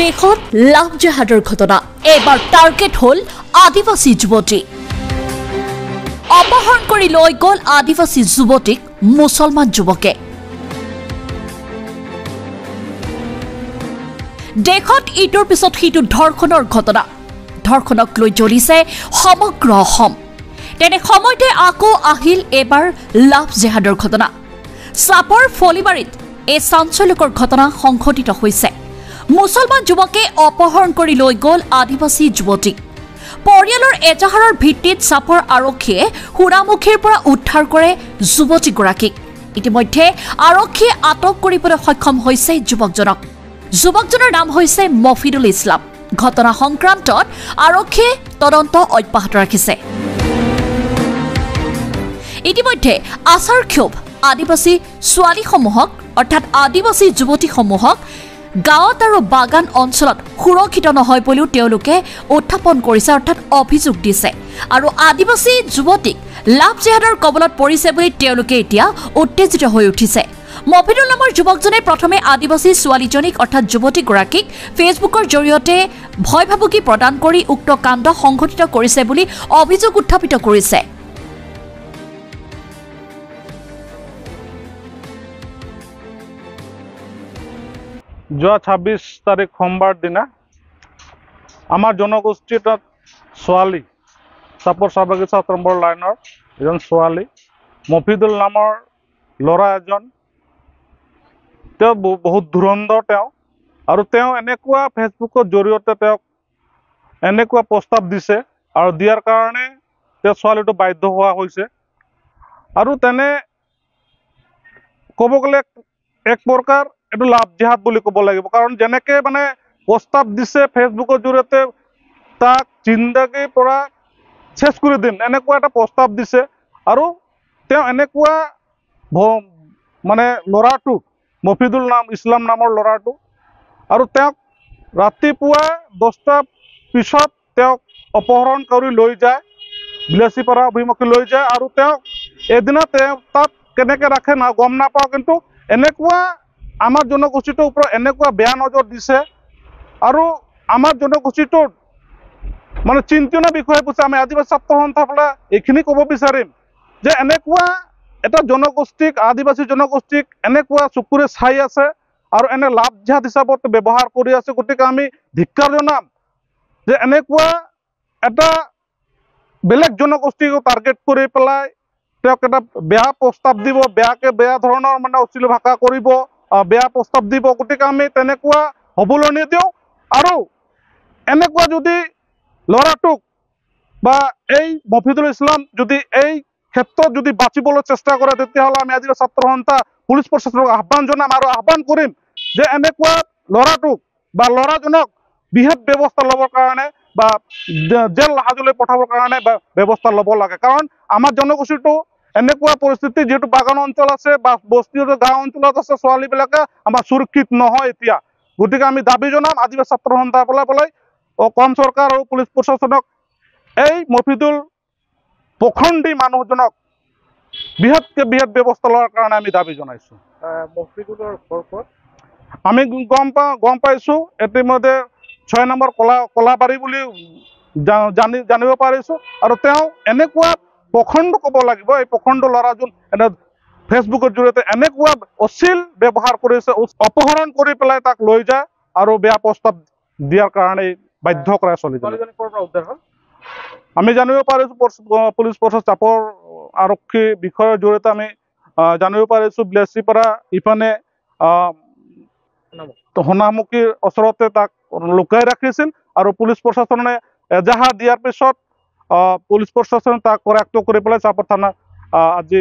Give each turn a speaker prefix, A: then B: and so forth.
A: দেশত লাভ জেহাদৰ ঘটনা এবাৰ টাৰ্গেট হল আদিবাসী যুৱতী অপহৰণ কৰি লৈ গল আদিবাসী যুৱতীক মুছলমান যুৱকে দেশত ইটোৰ পিছত সিটো ধৰ্ষণৰ ঘটনা ধৰ্ষণক লৈ জ্বলিছে সমগ্ৰ অসম তেনে সময়তে আকৌ আহিল এবাৰ লাভ জেহাদৰ ঘটনা চাপৰ ফলিবাৰীত এই চাঞ্চল্যকৰ ঘটনা সংঘটিত হৈছে মুছলমান যুৱকে অপহৰণ কৰি লৈ গল আদিবাসী যুৱতীক পৰিয়ালৰ এজাহাৰৰ ভিত্তিত চাপৰ আৰক্ষীয়ে হুৰামুখীৰ পৰা উদ্ধাৰ কৰে যুৱতীগৰাকীক ইতিমধ্যে আৰক্ষীয়ে আটক কৰিবলৈ সক্ষম হৈছে যুৱকজনৰ নাম হৈছে মফিদুল ইছলাম ঘটনা সংক্ৰান্তত আৰক্ষীয়ে তদন্ত অব্যাহত ৰাখিছে ইতিমধ্যে আছাৰ ক্ষোভ আদিবাসী ছোৱালীসমূহক অৰ্থাৎ আদিবাসী যুৱতীসমূহক গাঁৱত আৰু বাগান অঞ্চলত সুৰক্ষিত নহয় বুলিও তেওঁলোকে উত্থাপন কৰিছে অৰ্থাৎ অভিযোগ দিছে আৰু আদিবাসী যুৱতীক লাভ জেহাদৰ কবলত পৰিছে বুলি তেওঁলোকে এতিয়া উত্তেজিত হৈ উঠিছে মফিদুল নামৰ যুৱকজনে প্ৰথমে আদিবাসী ছোৱালীজনীক অৰ্থাৎ যুৱতীগৰাকীক ফেচবুকৰ জৰিয়তে ভয় ভাবুকি প্ৰদান কৰি উক্ত কাণ্ড সংঘটিত কৰিছে বুলি অভিযোগ উত্থাপিত কৰিছে
B: যোৱা 26 তাৰিখ সোমবাৰ দিনা আমাৰ জনগোষ্ঠীত ছোৱালী চাপৰ চাহবাগিচা নম্বৰ লাইনৰ এজন ছোৱালী মফিদুল নামৰ ল'ৰা এজন তেওঁ বহুত ধুৰন্ধৰ তেওঁ আৰু তেওঁ এনেকুৱা ফেচবুকৰ জৰিয়তে তেওঁক এনেকুৱা প্ৰস্তাৱ দিছে আৰু দিয়াৰ কাৰণে তেওঁ ছোৱালীটো বাধ্য হোৱা হৈছে আৰু তেনে ক'ব গ'লে এক প্ৰকাৰ এটো লাভ জেহাদ বুলি ক'ব লাগিব কাৰণ যেনেকে মানে প্ৰস্তাৱ দিছে ফেচবুকৰ জৰিয়তে তাক জিন্দাগীৰ পৰা শেষ কৰি দিম এনেকুৱা এটা প্ৰস্তাৱ দিছে আৰু তেওঁ এনেকুৱা মানে ল'ৰাটো মফিদুল ইছলাম নামৰ ল'ৰাটো আৰু তেওঁক ৰাতিপুৱা 10টা পিছত তেওঁক অপহৰণ কৰি লৈ যায় বিলাসীপাৰা অভিমুখে লৈ যায় আৰু তেওঁক এদিনা তেওঁ তাত কেনেকৈ ৰাখে না গম নাপাওঁ কিন্তু এনেকুৱা আমাৰ জনগোষ্ঠীটোৰ ওপৰত এনেকুৱা বেয়া নজৰ দিছে আৰু আমাৰ জনগোষ্ঠীটোৰ মানে চিন্তনীয় বিষয় হৈছে আমি আদিবাসী ছাত্ৰ সন্থাৰ ফালে এইখিনি ক'ব বিচাৰিম যে এনেকুৱা এটা জনগোষ্ঠীক আদিবাসী জনগোষ্ঠীক এনেকুৱা চকুৰে চাই আছে আৰু এনে লাভ জেহাদ হিচাপত ব্যৱহাৰ কৰি আছে গতিকে আমি ধিক্কাৰ জনাম যে এনেকুৱা এটা বেলেগ জনগোষ্ঠীক টাৰ্গেট কৰি পেলাই তেওঁক এটা বেয়া প্ৰস্তাৱ দিব বেয়া ধৰণৰ মানে অশ্লীল ভাষা কৰিব বেয়া প্ৰস্তাৱ দিব গতিকে আমি তেনেকুৱা হ'বলৈ নিদিওঁ আৰু এনেকুৱা যদি ল'ৰাটোক বা এই মফিদুল ইছলাম যদি এই ক্ষেত্ৰত যদি বাচিবলৈ চেষ্টা কৰে তেতিয়াহ'লে আমি আদিবাসী ছাত্ৰ সন্থা পুলিচ প্ৰশাসনক আহ্বান জনাম আৰু আহ্বান কৰিম যে এনেকুৱা ল'ৰাটোক বা ল'ৰাজনক বিহেড ব্যৱস্থা ল'বৰ কাৰণে বা জেল হাজতলৈ পঠাবৰ কাৰণে ব্যৱস্থা ল'ব লাগে কাৰণ আমাৰ জনগোষ্ঠীটো এনেকুৱা পৰিস্থিতি যেহেতু বাগান অঞ্চল আছে বা বস্তি গাঁও অঞ্চলত আছে ছোৱালীবিলাকে আমাৰ সুৰক্ষিত নহয় এতিয়া গতিকে আমি দাবী জনাম আদিবাসী ছাত্ৰ সন্থাৰ ফালে অসম চৰকাৰ আৰু পুলিচ প্ৰশাসনক এই মফিদুল পখণ্ডী মানুহজনক বৃহৎকে বৃহৎ ব্যৱস্থা লোৱাৰ কাৰণে আমি দাবী জনাইছোঁ মফিদুলৰ ঘৰ আমি গম পাইছোঁ ইতিমধ্যে 6 নম্বৰ কলাবাৰী বুলি জানিব পাৰিছোঁ আৰু তেওঁ এনেকুৱা পখণ্ড ক'ব লাগিব এই পখণ্ড ল'ৰাজন এনে ফেচবুকৰ জৰিয়তে এনেকুৱা অশ্লীল ব্যৱহাৰ কৰিছে অপহৰণ কৰি পেলাই তাক লৈ যায় আৰু বেয়া প্ৰস্তাৱ দিয়াৰ কাৰণে বাধ্য কৰায় ছোৱালীজনী আমি জানিব পাৰিছোঁ পুলিচ প্ৰশাসন চাপৰ আৰক্ষী বিষয়ৰ জৰিয়তে আমি জানিব পাৰিছোঁ বিলাসীপাৰা ইফানে সোণামুখীৰ ওচৰতে তাক লুকাই ৰাখিছিল আৰু পুলিচ প্ৰশাসনে এজাহাৰ দিয়াৰ পিছত পুলিচ প্ৰশাসনে তাক কৰায়ত্ব কৰি পেলাই চাপৰ থানা আজি